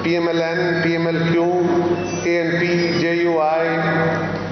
PMLN, PMLQ, ANP, JUI,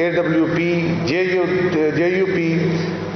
AWP, JUP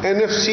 NFC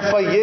FIA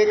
1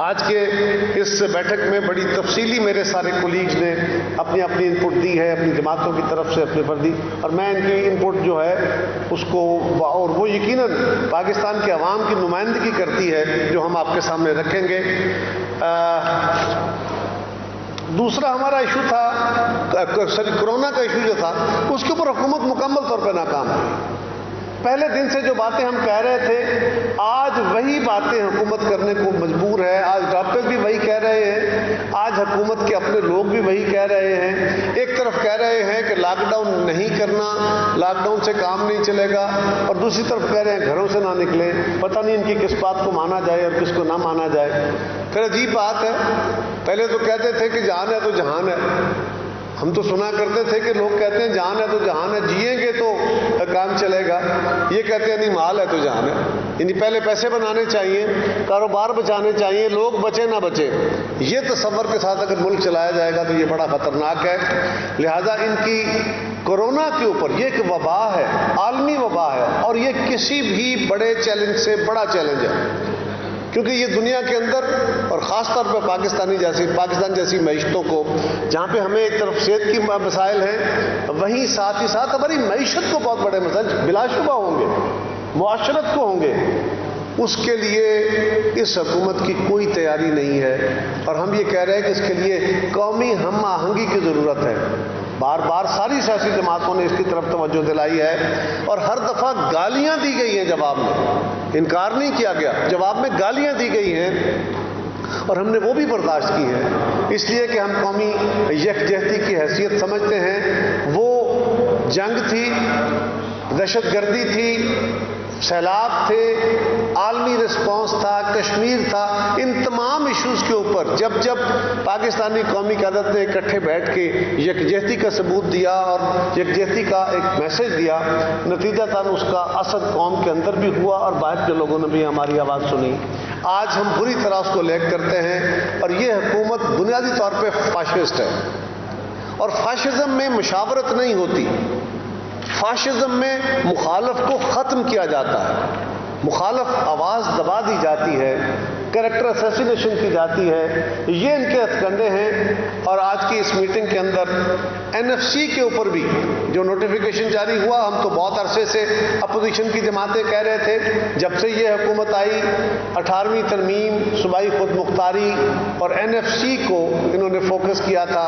آج کے اس بیٹھک میں بڑی تفصیلی میرے سارے کولیگز نے اپنی اپنی انپٹ دی ہے اپنی جماعتوں کی طرف سے اپنی فردی، اور میں ان کی انپٹ جو ہے اس کو، اور وہ یقیناً پاکستان کے عوام کی نمائندگی کرتی ہے جو ہم آپ کے سامنے رکھیں گے۔ دوسرا ہمارا ایشو تھا کرونا کا ایشو جو تھا، اس کے اوپر حکومت مکمل طور پہ ناکام ہے۔ پہلے دن سے جو باتیں ہم کہہ رہے تھے، آج وہی باتیں حکومت کرنے کو مجبور ہے۔ آج ڈاکٹر بھی وہی کہہ رہے ہیں، آج حکومت کے اپنے لوگ بھی وہی کہہ رہے ہیں۔ ایک طرف کہہ رہے ہیں کہ لاک ڈاؤن نہیں کرنا، لاک ڈاؤن سے کام نہیں چلے گا، اور دوسری طرف کہہ رہے ہیں گھروں سے نہ نکلیں۔ پتہ نہیں ان کی کس بات کو مانا جائے اور کس کو نہ مانا جائے۔ پھر عجیب بات ہے، پہلے تو کہتے تھے کہ جان ہے تو جہان ہے۔ ہم تو سنا کرتے تھے کہ لوگ کہتے ہیں جان ہے تو جہان ہے، جئیں گے تو کام چلے گا۔ یہ کہتے ہیں نہیں، مال ہے تو جان ہے، یعنی پہلے پیسے بنانے چاہیے، کاروبار بچانے چاہیے، لوگ بچے نہ بچے۔ یہ تصور کے ساتھ اگر ملک چلایا جائے گا تو یہ بڑا خطرناک ہے۔ لہذا ان کی کورونا کے اوپر، یہ ایک وبا ہے، عالمی وبا ہے، اور یہ کسی بھی بڑے چیلنج سے بڑا چیلنج ہے، کیونکہ یہ دنیا کے اندر اور خاص طور پہ پاکستان جیسی معیشتوں کو، جہاں پہ ہمیں ایک طرف صحت کی مسائل ہیں، وہیں ساتھ ہی ساتھ ہماری معیشت کو بہت بڑے مسائل بلا شبہ ہوں گے، معاشرت کو ہوں گے، اس کے لیے اس حکومت کی کوئی تیاری نہیں ہے۔ اور ہم یہ کہہ رہے ہیں کہ اس کے لیے قومی ہم آہنگی کی ضرورت ہے۔ بار بار ساری سیاسی جماعتوں نے اس کی طرف توجہ دلائی ہے، اور ہر دفعہ گالیاں دی گئی ہیں جواب میں، انکار نہیں کیا گیا، جواب میں گالیاں دی گئی ہیں، اور ہم نے وہ بھی برداشت کی ہیں، اس لیے کہ ہم قومی یکجہتی کی حیثیت سمجھتے ہیں۔ وہ جنگ تھی، دہشت گردی تھی، سیلاب تھے، عالمی رسپانس تھا، کشمیر تھا، ان تمام ایشوز کے اوپر جب جب پاکستانی قومی قیادت نے اکٹھے بیٹھ کے یکجہتی کا ثبوت دیا اور یکجہتی کا ایک میسج دیا، نتیجتاً اس کا اثر قوم کے اندر بھی ہوا اور باہر کے لوگوں نے بھی ہماری آواز سنی۔ آج ہم بری طرح اس کو لیگ کرتے ہیں، اور یہ حکومت بنیادی طور پہ فاشسٹ ہے، اور فاشزم میں مشاورت نہیں ہوتی، فاشزم میں مخالف کو ختم کیا جاتا ہے، مخالف آواز دبا دی جاتی ہے، کریکٹر اسیسینیشن کی جاتی ہے۔ یہ ان کے ہتھ کنڈے ہیں، اور آج کی اس میٹنگ کے اندر NFC کے اوپر بھی جو نوٹیفیکیشن جاری ہوا، ہم تو بہت عرصے سے اپوزیشن کی جماعتیں کہہ رہے تھے، جب سے یہ حکومت آئی 18ویں ترمیم، صوبائی خود مختاری اور NFC کو انہوں نے فوکس کیا تھا۔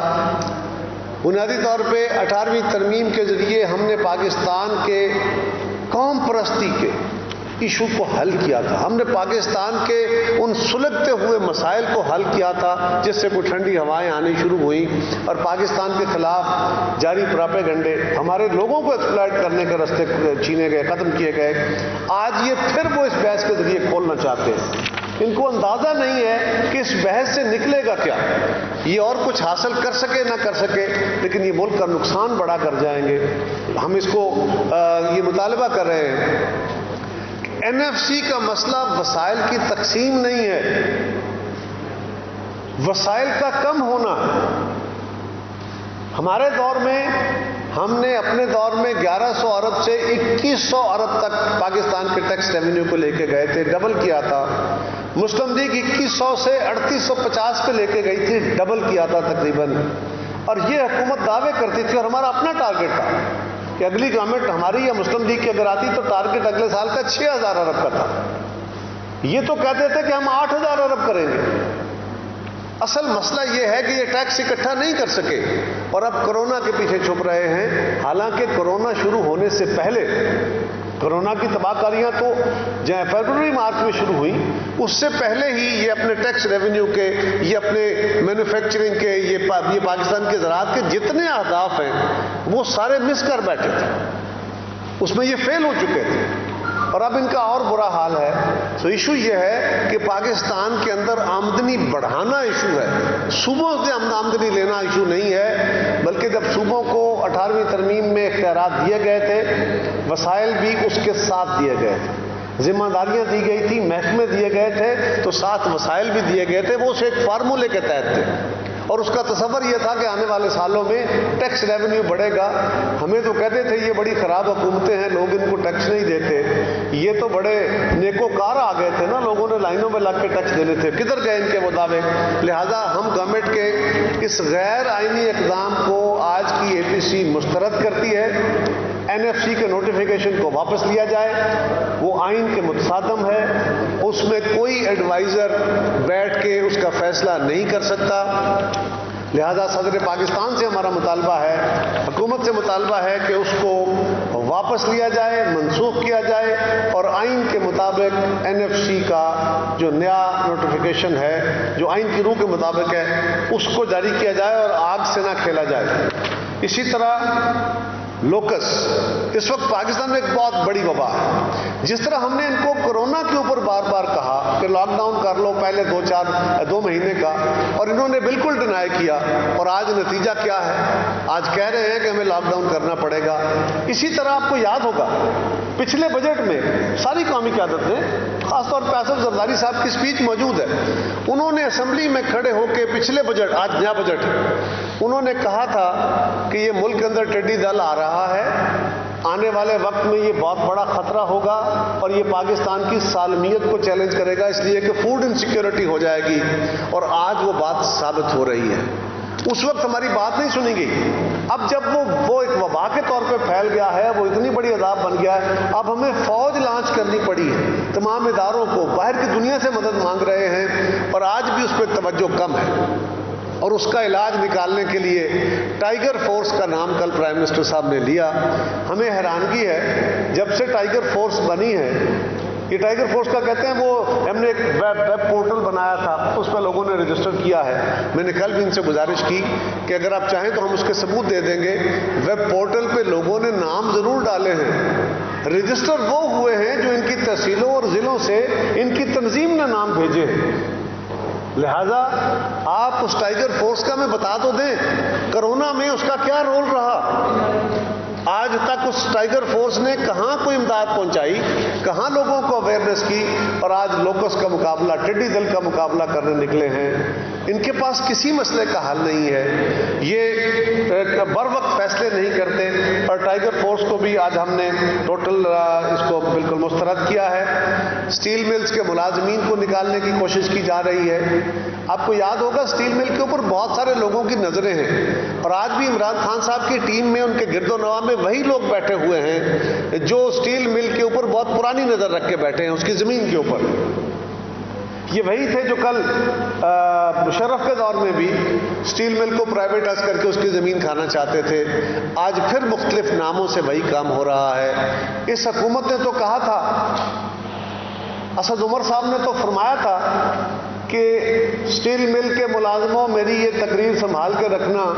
بنیادی طور پہ 18ویں ترمیم کے ذریعے ہم نے پاکستان کے قوم پرستی کے ایشو کو حل کیا تھا، ہم نے پاکستان کے ان سلگتے ہوئے مسائل کو حل کیا تھا جس سے کوئی ٹھنڈی ہوائیں آنی شروع ہوئی، اور پاکستان کے خلاف جاری پراپیگنڈے، ہمارے لوگوں کو ایکسپلائٹ کرنے کے راستے چھینے گئے، ختم کیے گئے۔ آج یہ پھر وہ اس بحث کے ذریعے کھولنا چاہتے ہیں۔ ان کو اندازہ نہیں ہے کہ اس بحث سے نکلے گا کیا، یہ اور کچھ حاصل کر سکے نہ کر سکے، لیکن یہ ملک کا نقصان بڑا کر جائیں گے۔ ہم اس کو یہ مطالبہ کر رہے ہیں۔ NFC کا مسئلہ وسائل کی تقسیم نہیں ہے، وسائل کا کم ہونا۔ ہمارے دور میں ہم نے اپنے دور میں 1100 ارب سے 2100 ارب تک پاکستان کے ٹیکس ریونیو کو لے کے گئے تھے، ڈبل کیا تھا۔ مسلم لیگ 2100 سے 3850 پہ لے کے گئی تھی، ڈبل کیا تھا تقریباً۔ اور یہ حکومت دعوے کرتی تھی، اور ہمارا اپنا ٹارگٹ تھا کہ اگلی گورنمنٹ ہماری یا مسلم لیگ کی اگر آتی تو ٹارگٹ اگلے سال کا 6000 ارب کا تھا۔ یہ تو کہتے تھے کہ ہم 8000 ارب کریں گے۔ اصل مسئلہ یہ ہے کہ یہ ٹیکس اکٹھا نہیں کر سکے، اور اب کورونا کے پیچھے چھپ رہے ہیں، حالانکہ کورونا شروع ہونے سے پہلے، کورونا کی تباہ کاریاں تو فروری مارچ میں شروع ہوئی، اس سے پہلے ہی یہ اپنے ٹیکس ریونیو کے، یہ اپنے مینوفیکچرنگ کے، یہ پاکستان کے زراعت کے جتنے اہداف ہیں وہ سارے مس کر بیٹھے تھے، اس میں یہ فیل ہو چکے تھے، اور اب ان کا اور برا حال ہے۔ تو ایشو یہ ہے کہ پاکستان کے اندر آمدنی بڑھانا ایشو ہے، صوبوں سے آمدنی لینا ایشو نہیں ہے، بلکہ جب صوبوں کو 18ویں ترمیم میں اختیارات دیے گئے تھے، وسائل بھی اس کے ساتھ دیے گئے تھے، ذمہ داریاں دی گئی تھی، محکمے دیے گئے تھے، تو ساتھ وسائل بھی دیے گئے تھے، وہ اسے ایک فارمولے کے تحت تھے، اور اس کا تصور یہ تھا کہ آنے والے سالوں میں ٹیکس ریونیو بڑھے گا. ہمیں تو کہتے تھے یہ بڑی خراب حکومتیں ہیں, لوگ ان کو ٹیکس نہیں دیتے. یہ تو بڑے نیکوکار آ گئے تھے نا, لوگوں نے لائنوں میں لگ کے ٹیکس دینے تھے, کدھر گئے ان کے مطابق. لہذا ہم گورنمنٹ کے اس غیر آئینی اقدام کو آج کی APC مسترد کرتی ہے. NFC کے نوٹیفیکیشن کو واپس لیا جائے, وہ آئین کے متصادم ہے, اس میں کوئی ایڈوائزر بیٹھ کے اس کا فیصلہ نہیں کر سکتا. لہذا صدر پاکستان سے ہمارا مطالبہ ہے, حکومت سے مطالبہ ہے کہ اس کو واپس لیا جائے, منسوخ کیا جائے, اور آئین کے مطابق NFC کا جو نیا نوٹیفیکیشن ہے, جو آئین کی روح کے مطابق ہے, اس کو جاری کیا جائے اور آگ سے نہ کھیلا جائے. اسی طرح لوکس اس وقت پاکستان میں ایک بہت بڑی وبا ہے. جس طرح ہم نے ان کو کورونا کے اوپر بار بار کہا کہ لاک ڈاؤن کر لو پہلے 2 مہینے کا, اور انہوں نے بالکل ڈینائی کیا, اور آج نتیجہ کیا ہے, آج کہہ رہے ہیں کہ ہمیں لاک ڈاؤن کرنا پڑے گا. اسی طرح آپ کو یاد ہوگا پچھلے بجٹ میں ساری قومی قیادت نے, خاص طور پہ آصف زرداری صاحب کی سپیچ موجود ہے, انہوں نے اسمبلی میں کھڑے ہو کے پچھلے بجٹ, آج نیا بجٹ ہے, انہوں نے کہا تھا کہ یہ ملک کے اندر ٹڈی دل آ رہا ہے, آنے والے وقت میں یہ بہت بڑا خطرہ ہوگا, اور یہ پاکستان کی سالمیت کو چیلنج کرے گا, اس لیے کہ فوڈ انسیکیورٹی ہو جائے گی. اور آج وہ بات ثابت ہو رہی ہے. اس وقت ہماری بات نہیں سنی گئی. اب جب وہ ایک وبا کے طور پہ پھیل گیا ہے, وہ اتنی بڑی عذاب بن گیا ہے, اب ہمیں فوج لانچ کرنی پڑی ہے. تمام اداروں کو باہر کی دنیا سے مدد مانگ رہے ہیں, اور آج بھی اس پہ توجہ کم ہے. اور اس کا علاج نکالنے کے لیے ٹائیگر فورس کا نام کل پرائم منسٹر صاحب نے لیا. ہمیں حیرانگی ہے, جب سے ٹائیگر فورس بنی ہے, یہ ٹائیگر فورس کا کہتے ہیں, وہ ہم نے ایک ویب پورٹل بنایا تھا, اس پہ لوگوں نے رجسٹر کیا ہے. میں نے کل بھی ان سے گزارش کی کہ اگر آپ چاہیں تو ہم اس کے ثبوت دے دیں گے. ویب پورٹل پہ لوگوں نے نام ضرور ڈالے ہیں, رجسٹر وہ ہوئے ہیں جو ان کی تحصیلوں اور ضلعوں سے ان کی تنظیم نے نام بھیجے ہیں. لہذا آپ اس ٹائیگر فورس کا میں بتا تو دیں, کرونا میں اس کا کیا رول رہا. آج تک اس ٹائیگر فورس نے کہاں کوئی امداد پہنچائی, کہاں لوگوں کو اویئرنیس کی, اور آج لوکس کا مقابلہ, ٹڈی دل کا مقابلہ کرنے نکلے ہیں. ان کے پاس کسی مسئلے کا حل نہیں ہے, یہ بر وقت فیصلے نہیں کرتے. اور ٹائیگر فورس کو بھی آج ہم نے ٹوٹل اس کو بالکل مسترد کیا ہے. سٹیل ملز کے ملازمین کو نکالنے کی کوشش کی جا رہی ہے. آپ کو یاد ہوگا سٹیل مل کے اوپر بہت سارے لوگوں کی نظریں ہیں, اور آج بھی عمران خان صاحب کی ٹیم میں, ان کے گرد و نواح میں وہی لوگ بیٹھے ہوئے ہیں جو سٹیل مل کے اوپر بہت پرانی نظر رکھ کے بیٹھے ہیں, اس کی زمین کے اوپر. یہ وہی تھے جو کل مشرف کے دور میں بھی سٹیل مل کو پرائیویٹائز کر کے اس کی زمین کھانا چاہتے تھے. آج پھر مختلف ناموں سے وہی کام ہو رہا ہے. اس حکومت نے تو کہا تھا, اسد عمر صاحب نے تو فرمایا تھا کہ سٹیل مل کے ملازموں, میری یہ تقریر سنبھال کے رکھنا,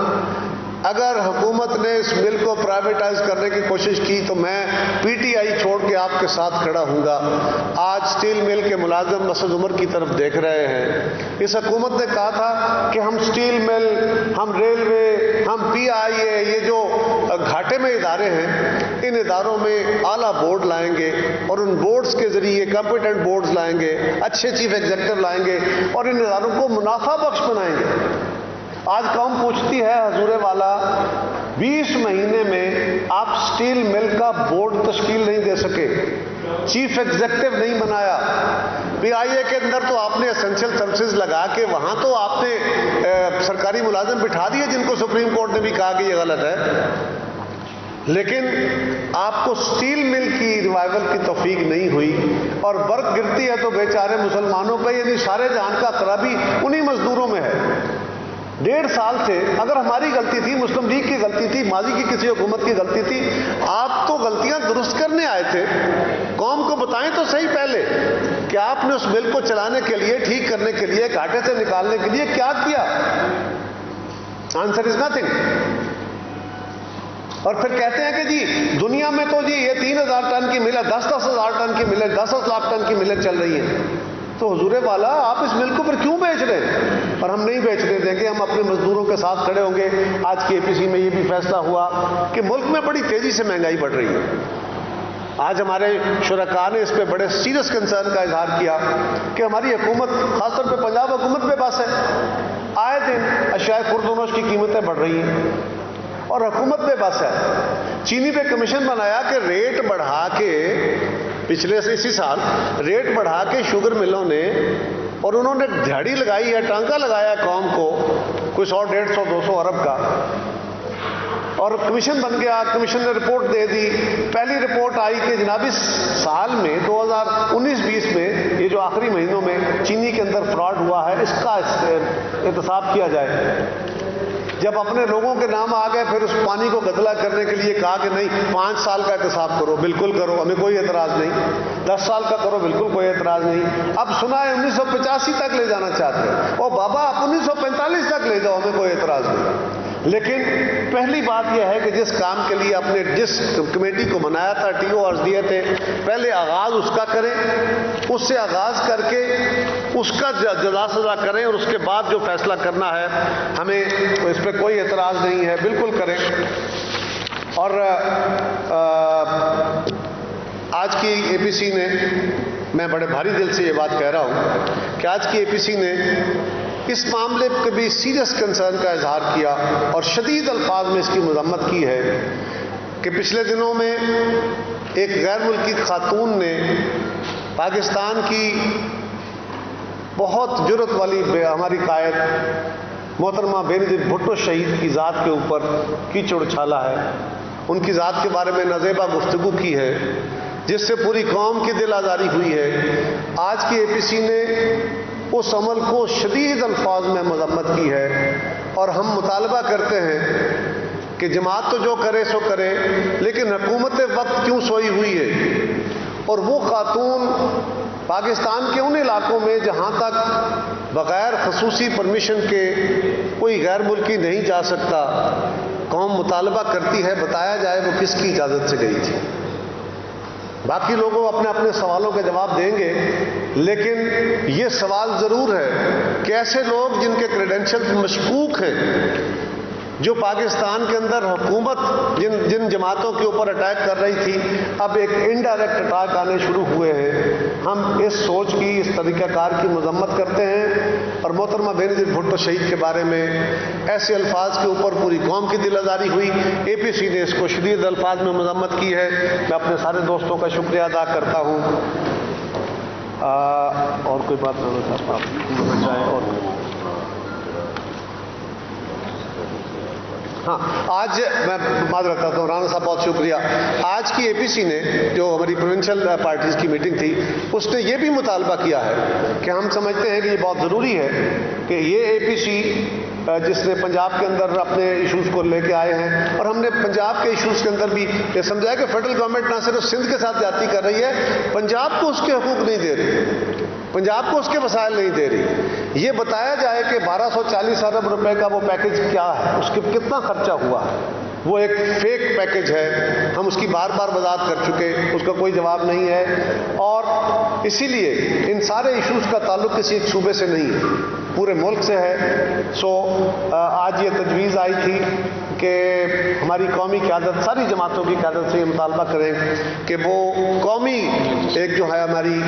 اگر حکومت نے اس مل کو پرائیویٹائز کرنے کی کوشش کی تو میں PTI چھوڑ کے آپ کے ساتھ کھڑا ہوں گا. آج سٹیل مل کے ملازم اسد عمر کی طرف دیکھ رہے ہیں. اس حکومت نے کہا تھا کہ ہم سٹیل مل, ہم ریلوے, ہم PIA, یہ جو گھاٹے میں ادارے ہیں, ان اداروں میں اعلیٰ بورڈ لائیں گے, اور ان بورڈز کے ذریعے کمپیٹنٹ بورڈز لائیں گے, اچھے چیف ایگزیکٹو لائیں گے, اور ان اداروں کو منافع بخش بنائیں گے. آج قوم پوچھتی ہے حضور والا, 20 مہینے میں آپ سٹیل مل کا بورڈ تشکیل نہیں دے سکے, چیف ایگزیکٹو نہیں بنایا. PIA کے اندر تو آپ نے اسینشل سروسز لگا کے وہاں تو آپ نے سرکاری ملازم بٹھا دیے جن کو سپریم کورٹ نے بھی کہا کہ یہ غلط ہے. لیکن آپ کو سٹیل مل کی ریوائول کی توفیق نہیں ہوئی, اور برق گرتی ہے تو بیچارے مسلمانوں پہ, یعنی سارے جہان کا خرابی انہی مزدوروں میں ہے. 1.5 سال سے اگر ہماری غلطی تھی, مسلم لیگ کی غلطی تھی, ماضی کی کسی حکومت کی غلطی تھی, آپ تو غلطیاں درست کرنے آئے تھے. قوم کو بتائیں تو صحیح پہلے کہ آپ نے اس مل کو چلانے کے لیے, ٹھیک کرنے کے لیے, گھاٹے سے نکالنے کے لیے کیا کیا. Answer is nothing. اور پھر کہتے ہیں کہ جی دنیا میں تو جی یہ 3,000 ٹن کی ملیں, 10,000 ٹن کی ملیں, 10 لاکھ ٹن کی ملیں چل رہی ہیں. تو حضور والا آپ اس مل کو پھر کیوں بیچ رہے ہیں؟ اور ہم نہیں بیچنے دیں گے, ہم اپنے مزدوروں کے ساتھ کھڑے ہوں گے. آج کی APC میں یہ بھی فیصلہ ہوا کہ ملک میں بڑی تیزی سے مہنگائی بڑھ رہی ہے. آج ہمارے شرکاء نے اس پہ بڑے سیریس کنسرن کا اظہار کیا کہ ہماری حکومت, خاص طور پہ پنجاب حکومت بے بس ہے. آئے دن اشیاء خوردونوش کی قیمتیں بڑھ رہی ہیں اور حکومت بے بس ہے. چینی پہ کمیشن بنایا کہ ریٹ بڑھا کے پچھلے سے اسی سال ریٹ بڑھا کے شوگر ملوں نے، اور انہوں نے دھاڑی لگائی ہے، ٹانکا لگایا قوم کو کوئی 100 150 200 ارب کا، اور کمیشن بن گیا. کمیشن نے رپورٹ دے دی. پہلی رپورٹ آئی کہ جناب اس سال میں 2019-20 میں یہ جو آخری مہینوں میں چینی کے اندر فراڈ ہوا ہے اس کا احتساب کیا جائے. جب اپنے لوگوں کے نام آ گئے پھر اس پانی کو گدلا کرنے کے لیے کہا کہ نہیں 5 سال کا احتساب کرو. بالکل کرو، ہمیں کوئی اعتراض نہیں. 10 سال کا کرو، بالکل کوئی اعتراض نہیں. اب سنا ہے 1985 تک لے جانا چاہتے ہیں. او بابا آپ 1945 تک لے جاؤ، ہمیں کوئی اعتراض نہیں. لیکن پہلی بات یہ ہے کہ جس کام کے لیے آپ نے جس کمیٹی کو بنایا تھا، TORs دیے تھے، پہلے آغاز اس کا کریں، اس سے آغاز کر کے اس کا جزا سزا کریں، اور اس کے بعد جو فیصلہ کرنا ہے ہمیں اس پہ کوئی اعتراض نہیں ہے، بالکل کریں. اور آج کی APC نے، میں بڑے بھاری دل سے یہ بات کہہ رہا ہوں کہ آج کی APC نے اس معاملے پہ بھی سیریس کنسرن کا اظہار کیا اور شدید الفاظ میں اس کی مذمت کی ہے کہ پچھلے دنوں میں ایک غیر ملکی خاتون نے پاکستان کی بہت جرأت والی ہماری قائد محترمہ بینظیر بھٹو شہید کی ذات کے اوپر کیچڑ اچھالا ہے. ان کی ذات کے بارے میں نازیبا گفتگو کی ہے جس سے پوری قوم کی دل آزاری ہوئی ہے. آج کی APC نے اس عمل کو شدید الفاظ میں مذمت کی ہے اور ہم مطالبہ کرتے ہیں کہ جماعت تو جو کرے سو کرے، لیکن حکومت وقت کیوں سوئی ہوئی ہے؟ اور وہ خاتون پاکستان کے ان علاقوں میں جہاں تک بغیر خصوصی پرمیشن کے کوئی غیر ملکی نہیں جا سکتا، قوم مطالبہ کرتی ہے بتایا جائے وہ کس کی اجازت سے گئی تھی. باقی لوگوں اپنے اپنے سوالوں کے جواب دیں گے، لیکن یہ سوال ضرور ہے کہ ایسے لوگ جن کے کریڈینشلز مشکوک ہیں، جو پاکستان کے اندر حکومت جن جماعتوں کے اوپر اٹیک کر رہی تھی، اب ایک انڈائریکٹ اٹیک آنے شروع ہوئے ہیں. ہم اس سوچ کی، اس طریقہ کار کی مذمت کرتے ہیں اور محترمہ بینظیر بھٹو شہید کے بارے میں ایسے الفاظ کے اوپر پوری قوم کی دل آزاری ہوئی. APC نے اس کو شدید الفاظ میں مذمت کی ہے. میں اپنے سارے دوستوں کا شکریہ ادا کرتا ہوں. اور کوئی بات نہیں آپ چاہیں اور ہاں، آج میں معذرت کرتا ہوں رانا صاحب، بہت شکریہ. آج کی APC نے جو ہماری پروونشل پارٹیز کی میٹنگ تھی اس نے یہ بھی مطالبہ کیا ہے کہ ہم سمجھتے ہیں کہ یہ بہت ضروری ہے کہ یہ APC جس نے پنجاب کے اندر اپنے ایشوز کو لے کے آئے ہیں، اور ہم نے پنجاب کے ایشوز کے اندر بھی یہ سمجھا کہ فیڈرل گورنمنٹ نہ صرف سندھ کے ساتھ زیادتی کر رہی ہے، پنجاب کو اس کے حقوق نہیں دے رہی، پنجاب کو اس کے وسائل نہیں دے رہی. یہ بتایا جائے کہ 1240 ارب روپے کا وہ پیکج کیا ہے، اس کے کتنا خرچہ ہوا ہے. وہ ایک فیک پیکج ہے، ہم اس کی بار بار وضاحت کر چکے، اس کا کوئی جواب نہیں ہے. اور اسی لیے ان سارے ایشوز کا تعلق کسی ایک صوبے سے نہیں ہے، پورے ملک سے ہے. سو آج یہ تجویز آئی تھی کہ ہماری قومی قیادت، ساری جماعتوں کی قیادت سے یہ مطالبہ کریں کہ وہ قومی ایک جو ہے ہماری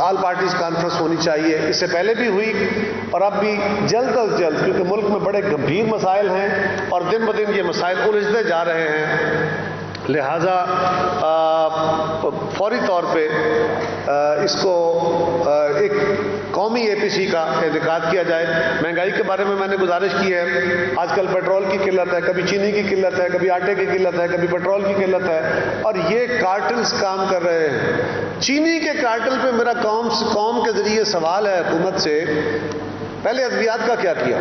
آل پارٹیز کانفرنس ہونی چاہیے. اس سے پہلے بھی ہوئی اور اب بھی جلد از جلد، کیونکہ ملک میں بڑے گمبھیر مسائل ہیں اور دن بدن یہ مسائل الجھتے جا رہے ہیں، لہٰذا فوری طور پہ اس کو ایک قومی APC کا انعقاد کیا جائے. مہنگائی کے بارے میں نے گزارش کی ہے. آج کل پیٹرول کی قلت ہے، کبھی چینی کی قلت ہے، کبھی آٹے کی قلت ہے، کبھی پیٹرول کی قلت ہے، اور یہ کارٹلز کام کر رہے ہیں. چینی کے کارٹل پہ میرا قوم کے ذریعے سوال ہے حکومت سے، پہلے ادویات کا کیا کیا؟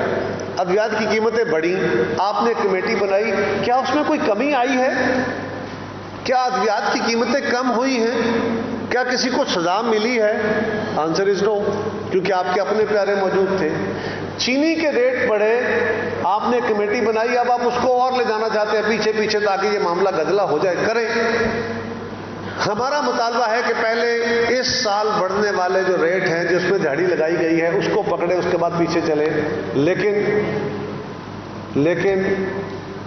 ادویات کی قیمتیں بڑھی، آپ نے کمیٹی بنائی، کیا اس میں کوئی کمی آئی ہے؟ کیا ادویات کی قیمتیں کم ہوئی ہیں؟ کیا کسی کو سزا ملی ہے؟ آنسر از نو، کیونکہ آپ کے اپنے پیارے موجود تھے. چینی کے ریٹ بڑھے، آپ نے کمیٹی بنائی، اب آپ اس کو اور لے جانا چاہتے ہیں پیچھے پیچھے تاکہ یہ معاملہ گدلا ہو جائے. کریں. ہمارا مطالبہ ہے کہ پہلے اس سال بڑھنے والے جو ریٹ ہیں جس میں دہاڑی لگائی گئی ہے اس کو پکڑے، اس کے بعد پیچھے چلے. لیکن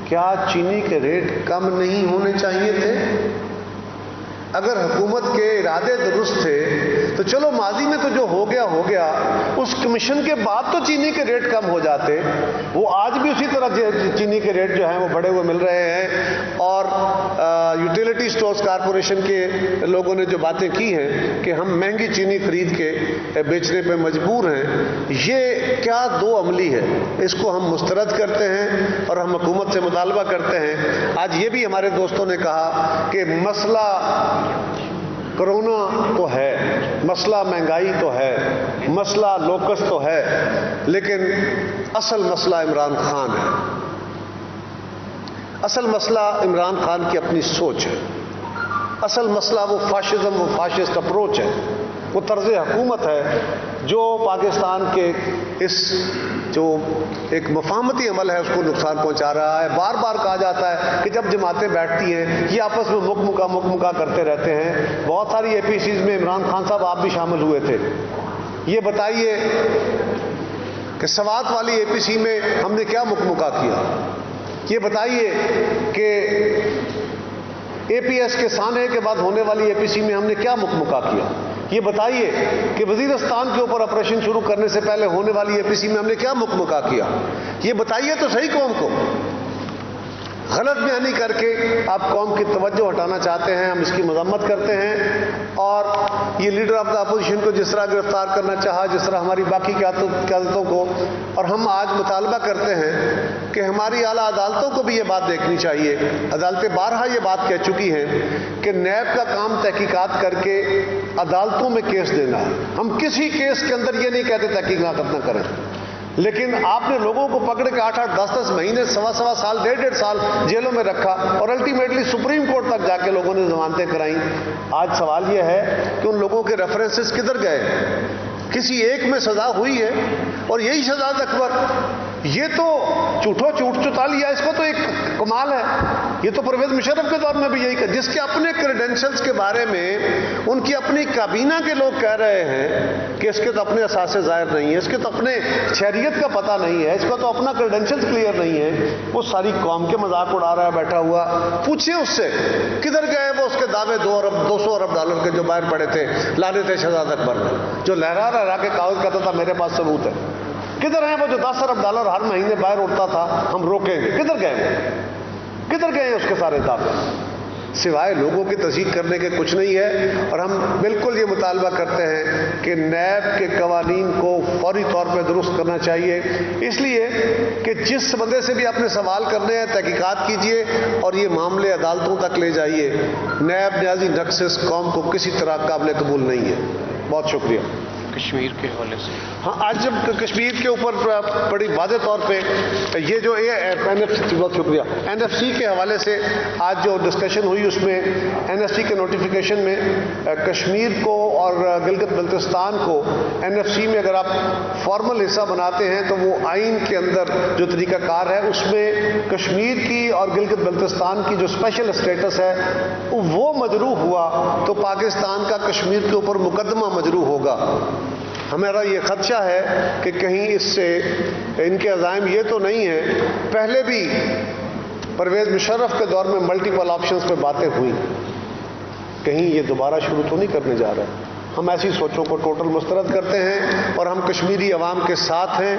کیا چینی کے ریٹ کم نہیں ہونے چاہیے تھے؟ اگر حکومت کے ارادے درست تھے تو چلو ماضی میں تو جو ہو گیا، اس کمیشن کے بعد تو چینی کے ریٹ کم ہو جاتے. وہ آج بھی اسی طرح چینی کے ریٹ جو ہیں وہ بڑھے ہوئے مل رہے ہیں. اور یوٹیلیٹی سٹورز کارپوریشن کے لوگوں نے جو باتیں کی ہیں کہ ہم مہنگی چینی خرید کے بیچنے پہ مجبور ہیں، یہ کیا دو عملی ہے. اس کو ہم مسترد کرتے ہیں اور ہم حکومت سے مطالبہ کرتے ہیں. آج یہ بھی ہمارے دوستوں نے کہا کہ مسئلہ کرونا تو ہے، مسئلہ مہنگائی تو ہے، مسئلہ لوکس تو ہے، لیکن اصل مسئلہ عمران خان ہے. اصل مسئلہ عمران خان کی اپنی سوچ ہے. اصل مسئلہ وہ فاشزم، وہ فاشسٹ اپروچ ہے، وہ طرز حکومت ہے جو پاکستان کے اس جو ایک مفاہمتی عمل ہے اس کو نقصان پہنچا رہا ہے. بار بار کہا جاتا ہے کہ جب جماعتیں بیٹھتی ہیں یہ آپس میں مکمکا کرتے رہتے ہیں. بہت ساری اے پی سیز میں عمران خان صاحب آپ بھی شامل ہوئے تھے. یہ بتائیے کہ سوات والی اے پی سی میں ہم نے کیا مکمکا کیا؟ یہ بتائیے کہ اے پی ایس کے سانحے کے بعد ہونے والی اے پی سی میں ہم نے کیا مکمکا کیا؟ یہ بتائیے کہ وزیرستان کے اوپر آپریشن شروع کرنے سے پہلے ہونے والی اے پی سی میں ہم نے کیا مکمکا کیا؟ یہ بتائیے تو صحیح قوم کو. غلط بیانی کر کے آپ قوم کی توجہ ہٹانا چاہتے ہیں. ہم اس کی مذمت کرتے ہیں. اور یہ لیڈر آف دا اپوزیشن کو جس طرح گرفتار کرنا چاہا، جس طرح ہماری باقی قیادتوں کو، اور ہم آج مطالبہ کرتے ہیں کہ ہماری اعلیٰ عدالتوں کو بھی یہ بات دیکھنی چاہیے. عدالتیں بارہا یہ بات کہہ چکی ہیں کہ نیب کا کام تحقیقات کر کے عدالتوں میں کیس دینا ہے. ہم کسی کیس کے اندر یہ نہیں کہتے تحقیقات نہ کریں، لیکن آپ نے لوگوں کو پکڑ کے 8-8 10-10 مہینے، سوا سال، 1.5 سال جیلوں میں رکھا اور الٹیمیٹلی سپریم کورٹ تک جا کے لوگوں نے ضمانتیں کرائیں. آج سوال یہ ہے کہ ان لوگوں کے ریفرنسز کدھر گئے؟ کسی ایک میں سزا ہوئی ہے اور یہی شہزاد اکبر، یہ تو جھوٹ چتا لیا. اس کو تو ایک کمال ہے. یہ تو پرویز مشرف کے دور میں بھی یہی جس کے اپنے کریڈینشلز کے بارے میں ان کی اپنی کابینہ کے لوگ کہہ رہے ہیں کہ اس کے تو اپنے اثاثے ظاہر نہیں ہیں، اس کے تو اپنے شہریت کا پتہ نہیں ہے، اس کا تو اپنا کریڈینشلز کلیئر نہیں ہے. وہ ساری قوم کے مذاق اڑا رہا ہے بیٹھا ہوا. پوچھیں اس سے کدھر گئے وہ اس کے دعوے 200 ارب ڈالر کے جو باہر پڑے تھے، لانے تھے شہزاد اکبر نے، جو لہرا کے کاغذ کہتا تھا میرے پاس ثبوت ہے. کدھر ہیں وہ جو 10 ارب ڈالر ہر مہینے باہر اٹھتا تھا ہم روکیں گے؟ کدھر گئے وہ؟ کدھر گئے ہیں اس کے سارے دعوے؟ سوائے لوگوں کی تصدیق کرنے کے کچھ نہیں ہے. اور ہم بالکل یہ مطالبہ کرتے ہیں کہ نیب کے قوانین کو فوری طور پہ درست کرنا چاہیے. اس لیے کہ جس بندے سے بھی آپ نے سوال کرنے ہیں تحقیقات کیجئے اور یہ معاملے عدالتوں تک لے جائیے. نیب نیازی نکسس قوم کو کسی طرح قابل قبول نہیں ہے. بہت شکریہ. کشمیر کے حوالے سے ہاں، آج جب کشمیر کے اوپر بڑی واضح طور پہ یہ جو بہت شکریہ این ایف سی کے حوالے سے آج جو ڈسکشن ہوئی اس میں این ایف سی کے نوٹیفیکیشن میں کشمیر کو اور گلگت بلتستان کو این ایف سی میں اگر آپ فارمل حصہ بناتے ہیں تو وہ آئین کے اندر جو طریقہ کار ہے اس میں کشمیر کی اور گلگت بلتستان کی جو اسپیشل اسٹیٹس ہے وہ مجروح ہوا تو پاکستان کا کشمیر کے اوپر مقدمہ مجروح ہوگا. ہمارا یہ خدشہ ہے کہ کہیں اس سے ان کے عزائم یہ تو نہیں ہے. پہلے بھی پرویز مشرف کے دور میں ملٹیپل آپشنز پہ باتیں ہوئی، کہیں یہ دوبارہ شروع تو نہیں کرنے جا رہے. ہم ایسی سوچوں کو ٹوٹل مسترد کرتے ہیں اور ہم کشمیری عوام کے ساتھ ہیں.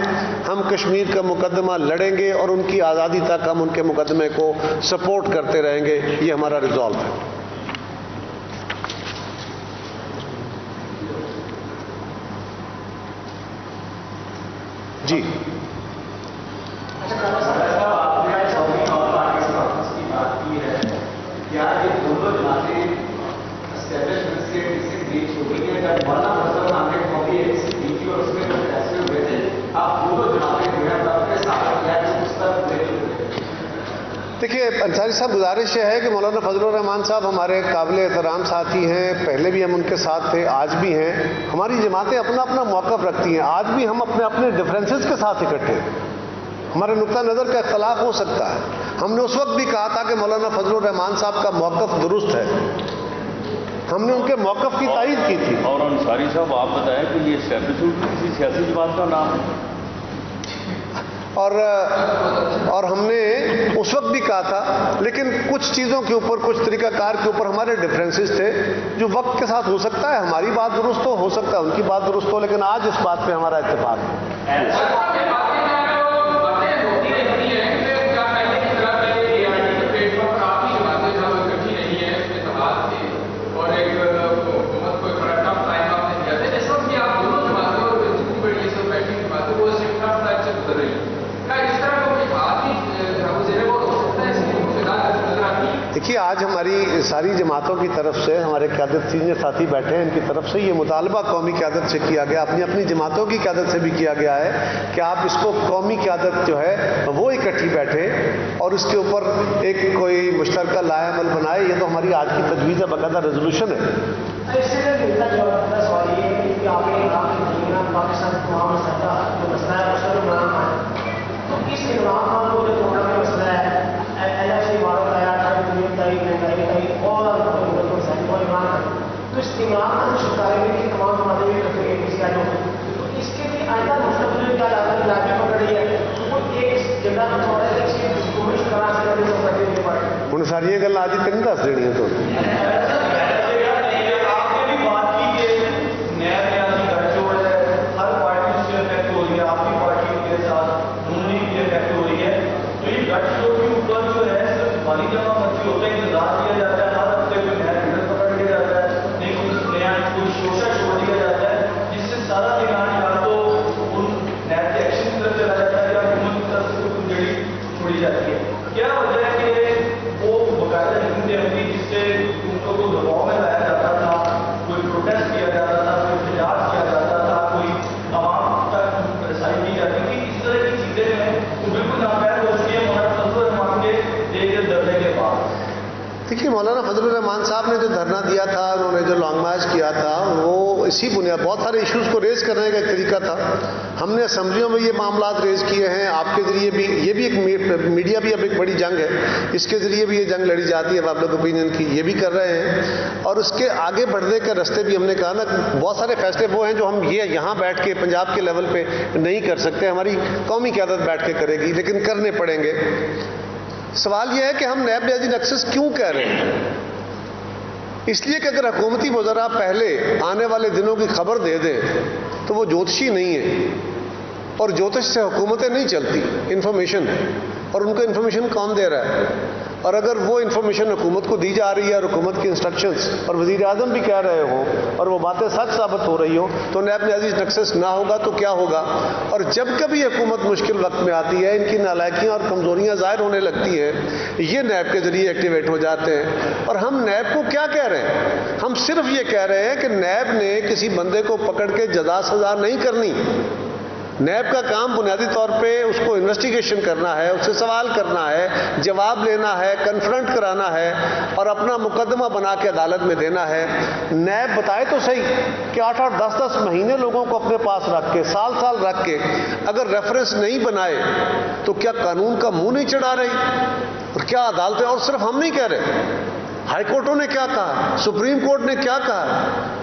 ہم کشمیر کا مقدمہ لڑیں گے اور ان کی آزادی تک ہم ان کے مقدمے کو سپورٹ کرتے رہیں گے. یہ ہمارا ریزالو ہے. جی دیکھیے انصاری صاحب، گزارش یہ ہے کہ مولانا فضل الرحمان صاحب ہمارے قابل احترام ساتھی ہیں. پہلے بھی ہم ان کے ساتھ تھے، آج بھی ہیں. ہماری جماعتیں اپنا اپنا موقف رکھتی ہیں. آج بھی ہم اپنے اپنے ڈفرینسز کے ساتھ اکٹھے ہیں. ہمارے نقطہ نظر کا اختلاف ہو سکتا ہے. ہم نے اس وقت بھی کہا تھا کہ مولانا فضل الرحمان صاحب کا موقف درست ہے. ہم نے ان کے موقف کی تائید کی تھی. اور انصاری صاحب آپ بتائیں کہ یہ اسٹیبلشمنٹ کسی سیاسی جماعت کا نام ہے؟ اور ہم نے اس وقت بھی کہا تھا لیکن کچھ چیزوں کے اوپر، کچھ طریقہ کار کے اوپر ہمارے ڈفرینسز تھے جو وقت کے ساتھ ہو سکتا ہے ہماری بات درست ہو سکتا ہے ان کی بات درست ہو، لیکن آج اس بات پہ ہمارا اتفاق ہے۔ دیکھیے آج ہماری ساری جماعتوں کی طرف سے، ہمارے قیادت سینئر ساتھی بیٹھے ہیں، ان کی طرف سے یہ مطالبہ قومی قیادت سے کیا گیا، اپنی اپنی جماعتوں کی قیادت سے بھی کیا گیا ہے کہ آپ اس کو قومی قیادت جو ہے وہ اکٹھی بیٹھے اور اس کے اوپر ایک کوئی مشترکہ لائحہ عمل بنائے۔ یہ تو ہماری آج کی تجویز ہے، باقاعدہ ریزولوشن ہے۔ اس سے ملتا جواب سوال یہ ہے کہ آپ نے کہا کہ پاکستان تمام مسئلہ جو مسئلہ ہے اس میں عمران خان، تو اس عمران خان کو جو چھوٹا کا مسئلہ ہے ایل ایف سی والوں کا یاد ہے مہنگائی اور عمران خان، تو اس عمران خان شکارے میں کی تمام مادے میں رکھے گئے کسی آج تو اس کے لیے آئندہ مستقبل کیا لاگت لاگے پکڑ رہی ہے وہ ایک جگہ پر چھوڑا ہے اس کی حکومت کرا سے کرنے کے پڑے ہوں ساری گل آج تین دس دینی تو دیکھیے مولانا فضل الرحمان صاحب نے جو دھرنا دیا تھا، انہوں نے جو لانگ مارچ کیا تھا، وہ اسی بنیاد بہت سارے ایشوز کو ریز کرنے کا ایک طریقہ تھا۔ ہم نے اسمبلیوں میں یہ معاملات ریز کیے ہیں، آپ کے ذریعے بھی، یہ بھی ایک میڈیا بھی اب ایک بڑی جنگ ہے، اس کے ذریعے بھی یہ جنگ لڑی جاتی ہے پبلک اوپینین کی، یہ بھی کر رہے ہیں۔ اور اس کے آگے بڑھنے کے راستے بھی ہم نے کہا نا، بہت سارے فیصلے وہ ہیں جو ہم یہ یہاں بیٹھ کے پنجاب کے لیول پہ نہیں کر سکتے، ہماری قومی قیادت بیٹھ کے کرے گی، لیکن کرنے پڑیں گے۔ سوال یہ ہے کہ ہم نیب بیاضی نکسس کیوں کہہ رہے ہیں؟ اس لیے کہ اگر حکومتی وزراء پہلے آنے والے دنوں کی خبر دے دیں تو وہ جوتشی نہیں ہے، اور جوتش سے حکومتیں نہیں چلتی، انفارمیشن ہے، اور ان کو انفارمیشن کون دے رہا ہے؟ اور اگر وہ انفارمیشن حکومت کو دی جا رہی ہے اور حکومت کی انسٹرکشنز اور وزیر اعظم بھی کہہ رہے ہوں اور وہ باتیں سچ ثابت ہو رہی ہوں تو نیب بیاضی نکسس نہ ہوگا تو کیا ہوگا؟ اور جب کبھی حکومت مشکل وقت میں آتی ہے، ان کی نالائکیاں اور کمزوریاں ظاہر ہونے لگتی ہیں، یہ نیب کے ذریعے ایکٹیویٹ ہو جاتے ہیں۔ اور ہم نیب کو کیا کہہ رہے ہیں؟ ہم صرف یہ کہہ رہے ہیں کہ نیب نے کسی بندے کو پکڑ کے جزا سزا نہیں کرنی۔ نیب کا کام بنیادی طور پہ اس کو انویسٹیگیشن کرنا ہے، اس سے سوال کرنا ہے، جواب لینا ہے، کنفرنٹ کرانا ہے اور اپنا مقدمہ بنا کے عدالت میں دینا ہے۔ نیب بتائے تو صحیح کہ 8-8 10-10 مہینے لوگوں کو اپنے پاس رکھ کے، سال رکھ کے اگر ریفرنس نہیں بنائے تو کیا قانون کا منہ نہیں چڑھا رہی؟ اور کیا عدالتیں، اور صرف ہم نہیں کہہ رہے، ہائی کورٹوں نے کیا کہا، سپریم کورٹ نے کیا کہا،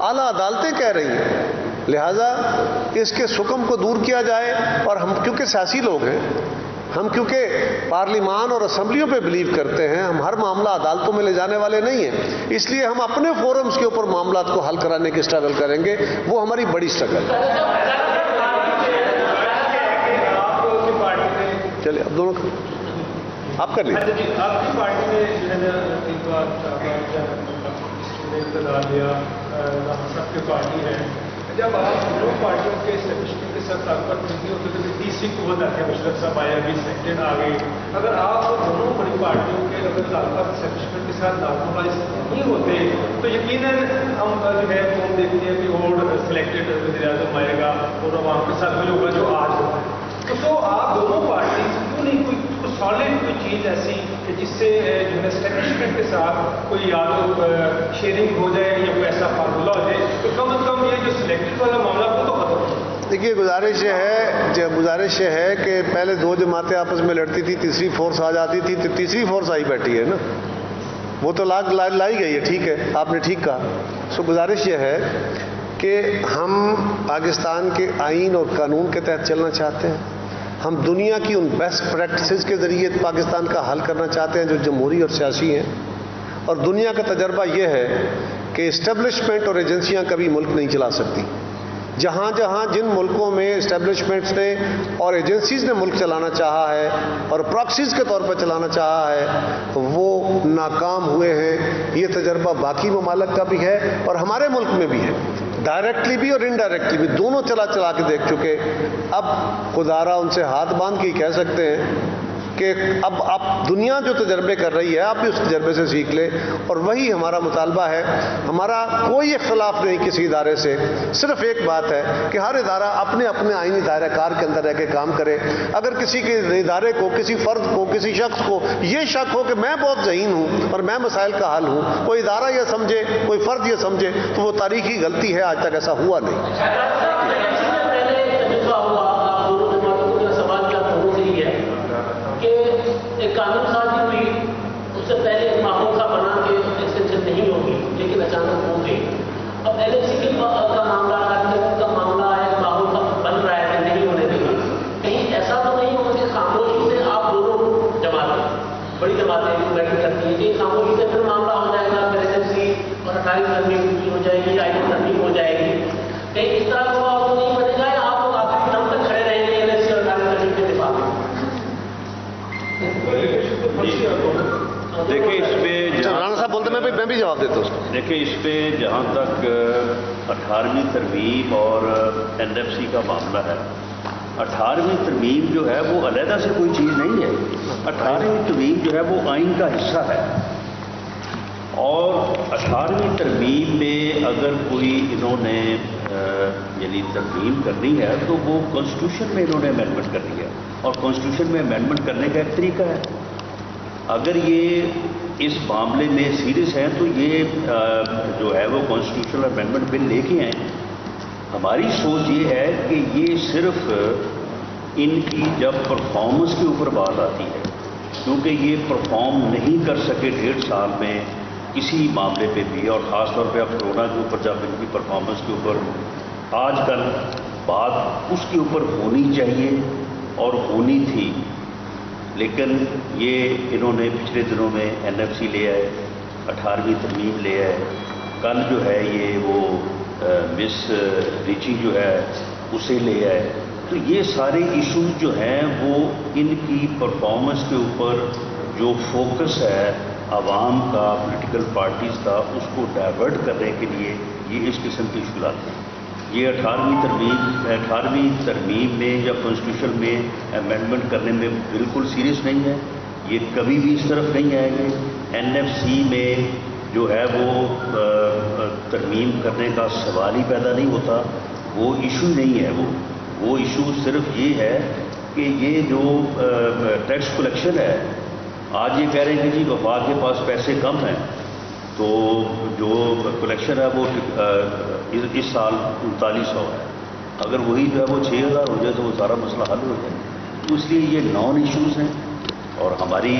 اعلیٰ عدالتیں کہہ رہی ہیں۔ لہذا اس کے حکم کو دور کیا جائے، اور ہم کیونکہ سیاسی لوگ ہیں، ہم کیونکہ پارلیمان اور اسمبلیوں پہ بلیو کرتے ہیں، ہم ہر معاملہ عدالتوں میں لے جانے والے نہیں ہیں، اس لیے ہم اپنے فورمز کے اوپر معاملات کو حل کرانے کی اسٹرگل کریں گے، وہ ہماری بڑی اسٹرگل ہے۔ چلیے اب دونوں آپ کر لیجیے۔ آپ کی پارٹی نے جو ہے نا سب کی پارٹی ہے، جب آپ دونوں پارٹیوں کے اسٹیبلشمنٹ کے ساتھ تعلقات نہیں ہوتے تو ڈی سی کو بتا کے مشرف صاحب آیا، ابھی سیکٹر آ گئی، اگر آپ دونوں بڑی پارٹیوں کے اگر تعلقات اسٹیبلشمنٹ کے ساتھ ناکمائز نہیں ہوتے تو یقیناً ہم جو ہے قوم دیکھتے ہیں کہ اور سلیکٹڈ وزیر اعظم آئے گا اور عوام کے ساتھ وہی ہوگا جو آج ہوتا ہے۔ تو آپ دونوں پارٹی کیوں نہیں کوئی سالڈ کوئی چیز ایسی کہ جس سے جو ہے اسٹیبلشمنٹ کے ساتھ کوئی یا تو شیئرنگ ہو جائے یا کوئی ایسا فارمولہ ہو جائے تو کم از کم یہ جو سلیکٹڈ والا معاملہ وہ تو ختم ہو؟ دیکھیے گزارش یہ ہے کہ پہلے دو جماعتیں آپس میں لڑتی تھی، تیسری فورس آ جاتی تھی، تو تیسری فورس آئی بیٹھی ہے نا، وہ تو لائی گئی ہے، ٹھیک ہے، آپ نے ٹھیک کہا۔ سو گزارش یہ ہے کہ ہم پاکستان کے آئین اور قانون کے تحت چلنا چاہتے ہیں، ہم دنیا کی ان بیسٹ پریکٹسز کے ذریعے پاکستان کا حل کرنا چاہتے ہیں جو جمہوری اور سیاسی ہیں، اور دنیا کا تجربہ یہ ہے کہ اسٹیبلشمنٹ اور ایجنسیاں کبھی ملک نہیں چلا سکتی۔ جہاں جہاں جن ملکوں میں اسٹیبلشمنٹس نے اور ایجنسیز نے ملک چلانا چاہا ہے اور پراکسیز کے طور پر چلانا چاہا ہے وہ ناکام ہوئے ہیں۔ یہ تجربہ باقی ممالک کا بھی ہے اور ہمارے ملک میں بھی ہے، ڈائریکٹلی بھی اور انڈائریکٹلی بھی، دونوں چلا کے دیکھ چکے۔ اب خدارہ ان سے ہاتھ باندھ کے کہہ سکتے ہیں کہ اب آپ دنیا جو تجربے کر رہی ہے آپ بھی اس تجربے سے سیکھ لیں، اور وہی ہمارا مطالبہ ہے۔ ہمارا کوئی اختلاف نہیں کسی ادارے سے، صرف ایک بات ہے کہ ہر ادارہ اپنے اپنے آئینی دائرہ کار کے اندر رہ کے کام کرے۔ اگر کسی کے ادارے کو، کسی فرد کو، کسی شخص کو یہ شک ہو کہ میں بہت ذہین ہوں اور میں مسائل کا حل ہوں، کوئی ادارہ یہ سمجھے، کوئی فرد یہ سمجھے، تو وہ تاریخی غلطی ہے، آج تک ایسا ہوا نہیں۔ قانون سازی ہوئی، اس سے پہلے ایک معمول کا بنا کہ ایکسٹینشن نہیں ہوگی، لیکن اچانک ہو گئی۔ اب ایل ایف سی کا معاملہ کا معاملہ ہے، معمول کا بن رہا ہے کہ نہیں ہونے دے گا، کہیں ایسا تو نہیں ہوگا کہ خاموشی سے آپ دونوں جماعتیں، بڑی جماعتیں بیٹھے کرتی ہیں کہ خاموشی سے پھر معاملہ ہو جائے گا، پھر ایل ایف سی اور 28 ترمیم کی ہو جائے گی، آئی ترمیم ہو جائے گی، کہیں اس طرح کا تو نہیں بنے گا، آپ لوگ آخری دم تک کھڑے رہیں گے ایل ایف سی اور 28 ترمیم کے دفاع میں؟ دیکھیں اس پہ رانا صاحب بولتے میں بھی جواب دیتا ہوں اس کو۔ دیکھیں اس پہ جہاں تک 18ویں ترمیم اور این ایف سی کا معاملہ ہے، 18ویں ترمیم جو ہے وہ علیحدہ سے کوئی چیز نہیں ہے۔ 18ویں ترمیم جو ہے وہ آئین کا حصہ ہے، اور 18ویں ترمیم میں اگر کوئی انہوں نے یعنی ترمیم کرنی ہے تو وہ کانسٹیٹیوشن میں انہوں نے امینڈمنٹ کرنی ہے، اور کانسٹیٹیوشن میں امینڈمنٹ کرنے کا ایک طریقہ ہے۔ اگر یہ اس معاملے میں سیریس ہیں تو یہ جو ہے وہ کانسٹیٹیوشنل امینڈمنٹ بل لے کے آئیں۔ ہماری سوچ یہ ہے کہ یہ صرف ان کی جب پرفارمنس کے اوپر بات آتی ہے، کیونکہ یہ پرفارم نہیں کر سکے 1.5 سال میں کسی معاملے پہ بھی، اور خاص طور پہ اب کورونا کے اوپر جب ان کی پرفارمنس کے اوپر آج کل بات اس کے اوپر ہونی چاہیے اور ہونی تھی، لیکن یہ انہوں نے پچھلے دنوں میں این ایف سی لے آئے، 18ویں ترمیم لے آئے، کل جو ہے یہ وہ مس ریچی جو ہے اسے لے آئے۔ تو یہ سارے ایشوز جو ہیں وہ ان کی پرفارمنس کے اوپر جو فوکس ہے عوام کا، پولیٹیکل پارٹیز کا، اس کو ڈائیورٹ کرنے کے لیے یہ اس قسم کے ایشو لاتے ہیں۔ یہ 18ویں ترمیم میں یا کانسٹیٹیوشن میں امینڈمنٹ کرنے میں بالکل سیریس نہیں ہے، یہ کبھی بھی اس طرف نہیں آئے گے۔ این ایف سی میں جو ہے وہ ترمیم کرنے کا سوال ہی پیدا نہیں ہوتا، وہ ایشو نہیں ہے۔ وہ ایشو صرف یہ ہے کہ یہ جو ٹیکس کلیکشن ہے، آج یہ کہہ رہے ہیں کہ جی وفاق کے پاس پیسے کم ہیں، تو جو کلیکشن ہے وہ اس سال 3900 ہے، اگر وہی جو ہے وہ 6000 ہو جائے تو وہ سارا مسئلہ حل ہو جائے۔ تو اس لیے یہ نان ایشوز ہیں، اور ہماری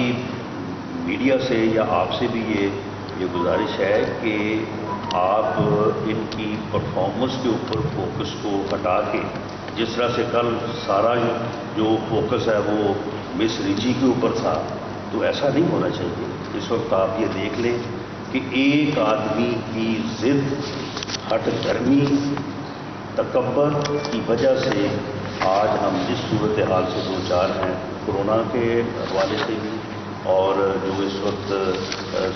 میڈیا سے یا آپ سے بھی یہ گزارش ہے کہ آپ ان کی پرفارمنس کے اوپر فوکس کو ہٹا کے، جس طرح سے کل سارا جو فوکس ہے وہ مس ریچی کے اوپر تھا، تو ایسا نہیں ہونا چاہیے۔ اس وقت آپ یہ دیکھ لیں کہ ایک آدمی کی ضد، ہٹ دھرمی، تکبر کی وجہ سے آج ہم جس صورتحال سے دو چار ہیں، کورونا کے حوالے سے بھی، اور جو اس وقت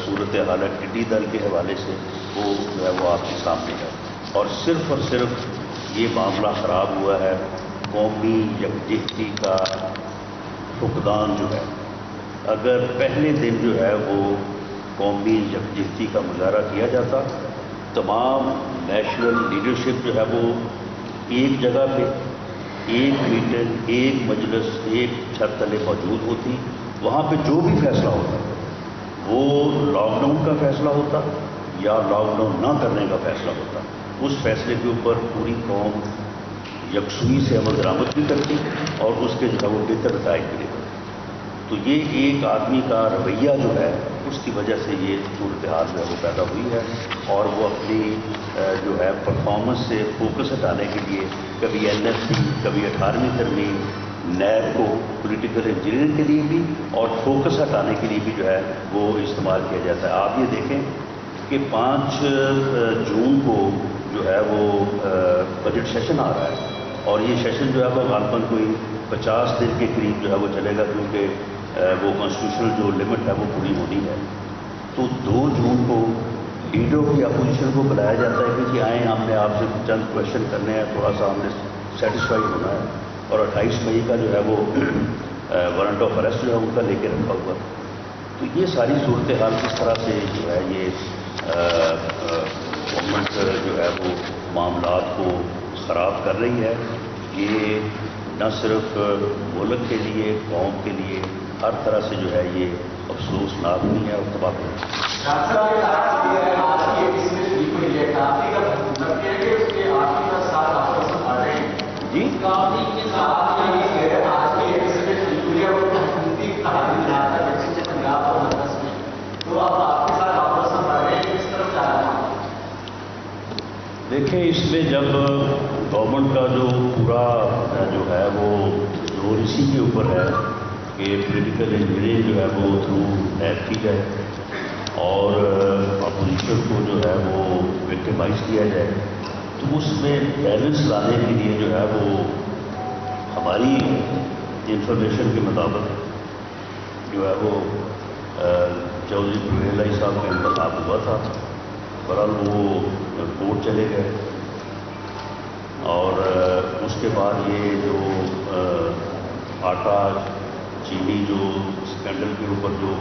صورتحال ہے ٹڈی دل کے حوالے سے، وہ جو ہے وہ آپ کے سامنے ہے۔ اور صرف یہ معاملہ خراب ہوا ہے، قومی یکجہتی کا فقدان جو ہے۔ اگر پہلے دن جو ہے وہ قومی یکجہتی کا مظاہرہ کیا جاتا، تمام نیشنل لیڈرشپ جو ہے وہ ایک جگہ پہ، ایک میٹنگ، ایک مجلس، ایک چھت تلے موجود ہوتی، وہاں پہ جو بھی فیصلہ ہوتا وہ لاک ڈاؤن کا فیصلہ ہوتا یا لاک ڈاؤن نہ کرنے کا فیصلہ ہوتا، اس فیصلے کے اوپر پوری قوم یکسوئی سے عمل درآمد بھی کرتی اور اس کے جو ہے وہ بہتر نتائج بھی نکلتے۔ تو یہ ایک آدمی کا رویہ جو ہے اس کی وجہ سے یہ صورتحال جو ہے وہ پیدا ہوئی ہے، اور وہ اپنی جو ہے پرفارمنس سے فوکس ہٹانے کے لیے کبھی این ایف سی، کبھی 18ویں ترمیم، نیب کو پولیٹیکل انجینئرنگ کے لیے بھی اور فوکس ہٹانے کے لیے بھی جو ہے وہ استعمال کیا جاتا ہے. آپ یہ دیکھیں کہ 5 جون کو جو ہے وہ بجٹ سیشن آ رہا ہے اور یہ سیشن جو ہے وہ غالباً کوئی 50 دن کے قریب جو ہے وہ چلے گا کیونکہ وہ کانسٹیٹیوشنل جو لمٹ ہے وہ پوری ہونی ہے. تو 2 جون کو لیڈر کی اپوزیشن کو بلایا جاتا ہے کہ جی آئیں ہم نے آپ سے چند کویشچن کرنے ہیں, تھوڑا سا ہم نے سیٹسفائی ہونا ہے. اور 28 مئی کا جو ہے وہ وارنٹ آف اریسٹ جو ہے ان کا لے کے رکھا ہوا. تو یہ ساری صورتحال کس طرح سے جو ہے یہ گورنمنٹ جو ہے وہ معاملات کو خراب کر رہی ہے, یہ نہ صرف ملک کے لیے, قوم کے لیے ہر طرح سے جو ہے یہ افسوسناک نہیں ہے اور تباہ جی دیکھیں اس میں جب گورنمنٹ کا جو پورا جو ہے وہ زور اسی کے اوپر ہے کہ پولیٹیکل انجینئرنگ جو ہے وہ تھرو نیب کی جائے اور اپوزیشن کو جو ہے وہ وکٹیمائز کیا جائے, تو اس میں بیلنس لانے کے لیے جو ہے وہ ہماری انفارمیشن کے مطابق جو ہے وہ چودھری پرویز الہی صاحب کا انتخاب ہوا تھا. بہرحال وہ کورٹ چلے گئے اور اس کے بعد یہ جو آٹا چینی جو اسکینڈل کے اوپر جو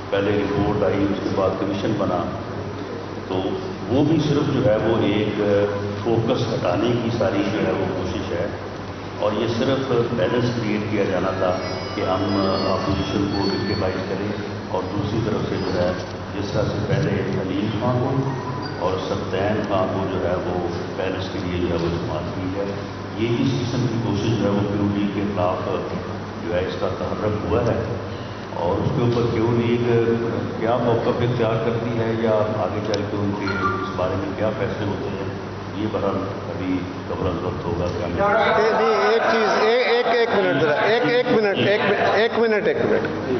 پہلے رپورٹ آئی اس کے بعد کمیشن بنا, تو وہ بھی صرف جو ہے وہ ایک فوکس ہٹانے کی ساری جو ہے وہ کوشش ہے اور یہ صرف بیلنس کریٹ کیا جانا تھا کہ ہم اپوزیشن کو وکٹیمائز کریں اور دوسری طرف سے جو ہے جس طرح سے پہلے حلیم خان کو اور سلطین خان کو جو ہے وہ بیلنس کے لیے جو ہے وہ استعمال کی ہے. یہ اس قسم کی کوشش جو ہے وہ پیو لیگ کے خلاف جو ہے اس کا تحرک ہوا ہے اور اس کے اوپر پیو لیگ کیا موقف اختیار کرتی ہے یا آگے چل کے ان کے اس بارے میں کیا فیصلے ہوتے ہیں, یہ بہرحال ابھی قبل از وقت ہوگا. ایک چیز ایک منٹ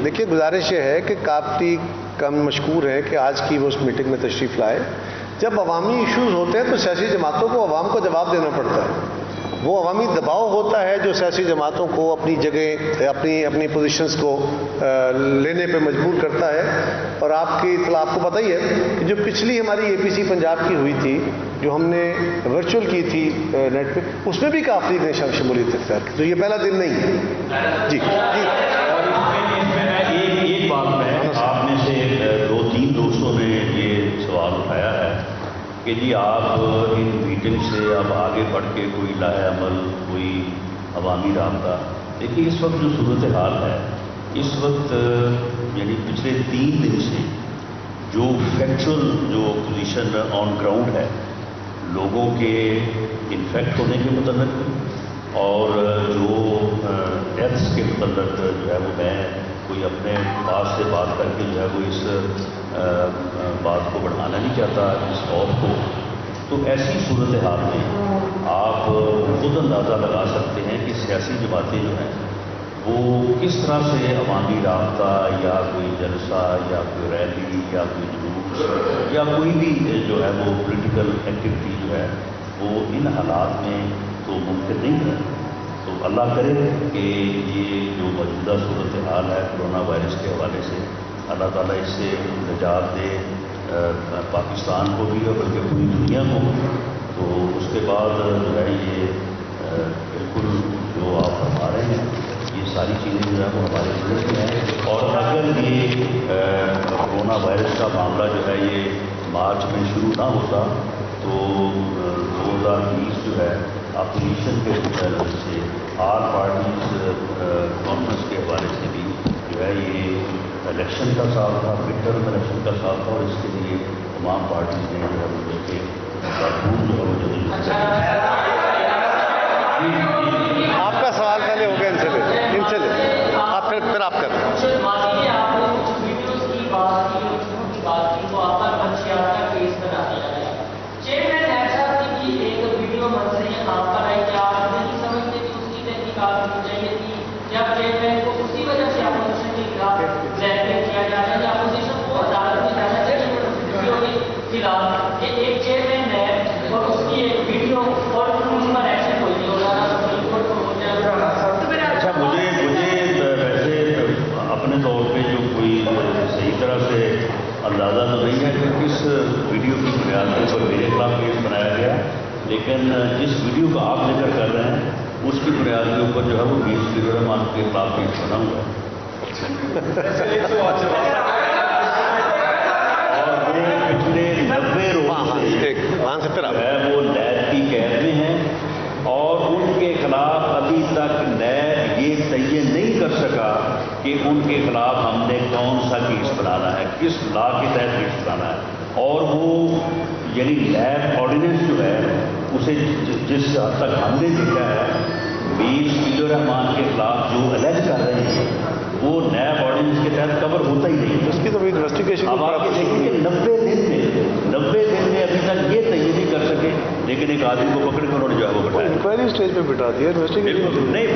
دیکھیے, گزارش یہ ہے کہ کافی کم مشکور ہے کہ آج کی وہ اس میٹنگ میں تشریف لائے. جب عوامی ایشوز ہوتے ہیں تو سیاسی جماعتوں کو عوام کو جواب دینا پڑتا ہے. وہ عوامی دباؤ ہوتا ہے جو سیاسی جماعتوں کو اپنی جگہ اپنی پوزیشنز کو لینے پہ مجبور کرتا ہے. اور آپ کی اطلاع آپ کو پتہ ہی ہے کہ جو پچھلی ہماری اے پی سی پنجاب کی ہوئی تھی جو ہم نے ورچوئل کی تھی نیٹ پہ, اس میں بھی کافی نے شمولیت اختیار کی. تو یہ پہلا دن نہیں ہے. جی ایک بات میں آپ میں سے 2-3 دوستوں نے یہ سوال اٹھایا ہے کہ جی آپ ان میٹنگ سے اب آگے بڑھ کے کوئی لائحہ عمل, کوئی عوامی رابطہ. دیکھیے اس وقت جو صورتحال ہے اس وقت یعنی پچھلے 3 دن سے جو فیکچوئل جو پوزیشن آن گراؤنڈ ہے لوگوں کے انفیکٹ ہونے کے متعلق اور جو ڈیتھس کے متعلق جو ہے وہ میں کوئی اپنے پاس سے بات کر کے جو ہے وہ اس بات کو بڑھانا نہیں چاہتا اس خوف کو. تو ایسی صورتحال میں آپ خود اندازہ لگا سکتے ہیں کہ سیاسی جماعتیں جو ہیں وہ کس طرح سے عوامی رابطہ یا کوئی جلسہ یا کوئی ریلی یا کوئی جلوس یا کوئی بھی جو ہے وہ پولیٹیکل ایکٹیویٹی جو ہے وہ ان حالات میں تو ممکن نہیں ہے. تو اللہ کرے کہ یہ جو موجودہ صورتحال ہے کرونا وائرس کے حوالے سے اللہ تعالیٰ اس سے نجات دے پاکستان کو بھی اور بلکہ پوری دنیا کو. تو اس کے بعد جو ہے یہ بالکل جو آپ فرما رہے ہیں یہ ساری چیزیں جو ہے وہ ہمارے ملک میں ہیں. اور اگر یہ کرونا وائرس کا معاملہ جو ہے یہ مارچ میں شروع نہ ہوتا تو 2020 جو ہے اپوزیشن کے طرف سے آل پارٹیز کانفرنس کے حوالے سے بھی جو ہے یہ الیکشن کا سال تھا, مڈ ٹرم الیکشن کا سال تھا اور اس کے لیے تمام پارٹیز نے جو ہے وہ مل کے آپ کا سوال پہلے ہو گیا ان سے لے آپ پھر آپ کر اندازہ تو نہیں ہے کہ کس ویڈیو کی بنیاد کے اوپر میرے خلاف کیس بنایا گیا، لیکن جس ویڈیو کا آپ ذکر کر رہے ہیں اس کی بنیاد کے اوپر جو ہے وہ 20 فیصد رحمان کے خلاف کیس بنا ہوا ہے، اور وہ پچھلے 90 روز سے وہاں سے پھر جو ہے وہ نیب کی قید میں ہیں، اور ان کے خلاف ابھی تک نیب یہ تعین نہیں کر سکا کہ ان کے خلاف ہم نے کون سا کیس بنانا ہے، کس لا کے تحت کیس بنانا ہے، اور وہ یعنی نیب آرڈیننس جو ہے اسے جس حد تک ہم نے دیکھا ہے 20 فیصد رحمان کے خلاف جو الیج کر رہے ہیں وہ نیب آرڈیننس کے تحت کور ہوتا ہی نہیں۔ اس کی تو انویسٹیگیشن اب آپ یہ دیکھیں کہ 90 دن میں ابھی تک یہ تعین نہیں کر سکے، لیکن ایک آدمی کو پکڑ کے انہوں نے جو ہے وہ بٹھایا۔ انکوائری اسٹیج پہ بٹھا دیا، انویسٹیگیشن نہیں،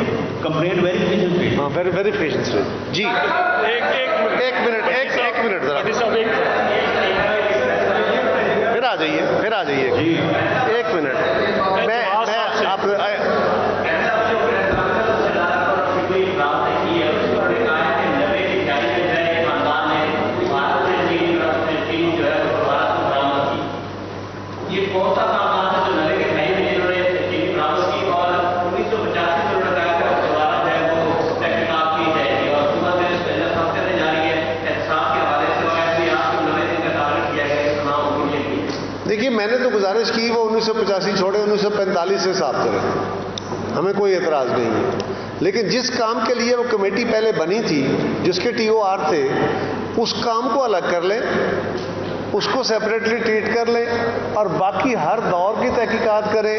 کمپلینٹ ویریفیکیشن پہ۔ ہاں ویریفیکیشن اسٹیج۔ جی ایک منٹ ذرا پھر آ جائیے جی ایک منٹ میں آپ دیکھیے میں نے تو گزارش کی وہ 1985 چھوڑے 1945 سے حساب کریں، ہمیں کوئی اعتراض نہیں ہے، لیکن جس کام کے لیے وہ کمیٹی پہلے بنی تھی جس کے ٹی او آر تھے اس کام کو الگ کر لیں، اس کو سیپریٹلی ٹریٹ کر لیں، اور باقی ہر دور کی تحقیقات کریں۔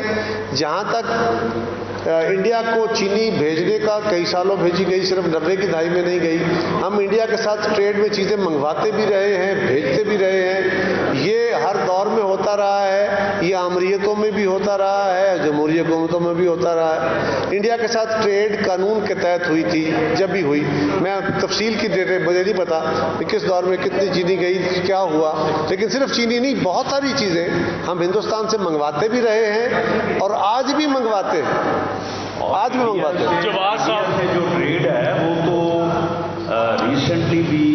جہاں تک انڈیا کو چینی بھیجنے کا کئی سالوں بھیجی گئی، صرف 90 کی دہائی میں نہیں گئی، ہم انڈیا کے ساتھ ٹریڈ میں چیزیں منگواتے بھی رہے ہیں، بھیجتے بھی رہے ہیں، یہ ہر دور میں ہوتا رہا ہے، یہ آمریتوں میں بھی ہوتا رہا ہے، جمہوری حکومتوں میں بھی ہوتا رہا ہے۔ انڈیا کے ساتھ ٹریڈ قانون کے تحت ہوئی تھی، جب بھی ہوئی، میں تفصیل کی ڈیٹیل مجھے نہیں پتا کہ کس دور میں کتنی چینی گئی، کیا ہوا، لیکن صرف چینی نہیں، بہت ساری چیزیں ہم ہندوستان سے منگواتے بھی رہے ہیں اور آج بھی منگواتے ہیں، آج بھی منگواتے ہیں۔ جواز صاحب سے جو ٹریڈ ہے وہ تو ریسنٹلی بھی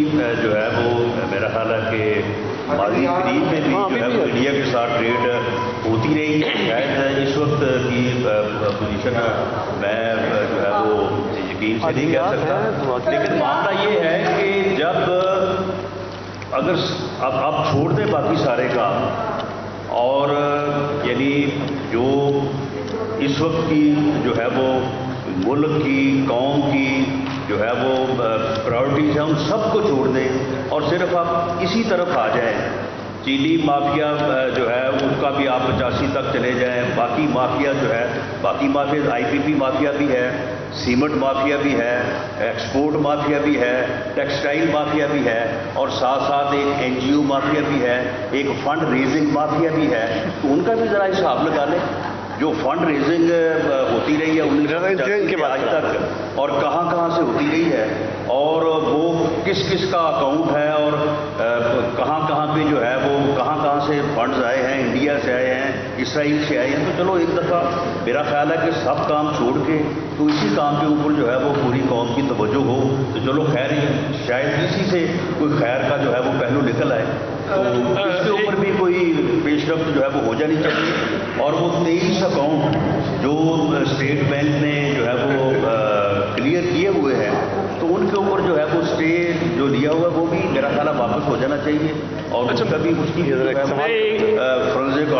جو ہے وہ میرا خیال ہے کہ ماضی قریب میں بھی جو ہے وہ انڈیا کے ساتھ ٹریڈ ہوتی رہی ہے۔ شاید اس وقت کی پوزیشن میں جو ہے وہ یقین سے نہیں کہہ سکتا، لیکن معاملہ یہ ہے کہ جب اگر اب آپ چھوڑ دیں باقی سارے کام، اور یعنی جو اس وقت کی جو ہے وہ ملک کی قوم کی جو ہے وہ پرائورٹیز ہیں ان سب کو چھوڑ دیں اور صرف آپ اسی طرف آ جائیں، چینی مافیا جو ہے ان کا بھی آپ 85 تک چلے جائیں، باقی مافیا جو ہے باقی مافیا آئی پی پی مافیا بھی ہے، سیمنٹ مافیا بھی ہے، ایکسپورٹ مافیا بھی ہے، ٹیکسٹائل مافیا بھی ہے، اور ساتھ ساتھ ایک این جی او مافیا بھی ہے، ایک فنڈ ریزنگ مافیا بھی ہے، تو ان کا بھی ذرا حساب لگا لیں۔ جو فنڈ ریزنگ ہوتی رہی ہے 1985 کے آج تک، اور کہاں کہاں سے ہوتی رہی ہے، اور وہ کس کس کا اکاؤنٹ ہے، اور کہاں کہاں پہ جو ہے وہ کہاں کہاں سے فنڈز آئے ہیں، انڈیا سے آئے ہیں، اسرائیل سے آئے ہیں، تو چلو ایک دفعہ میرا خیال ہے کہ سب کام چھوڑ کے تو اسی کام کے اوپر جو ہے وہ پوری قوم کی توجہ ہو، تو چلو خیر شاید اسی سے کوئی خیر کا جو ہے وہ پہلو نکل آئے، تو اس کے اوپر بھی کوئی پیش رفت جو ہے وہ ہو جانی چاہیے۔ اور وہ 23 اکاؤنٹ جو اسٹیٹ بینک نے جو ہے وہ کلیئر کیے ہوئے ہیں، تو ان کے اوپر جو ہے وہ اسٹے جو لیا ہوا ہے وہ بھی میرا خیال ہے واپس ہو جانا چاہیے، اور اس کا بھی اس کی فرض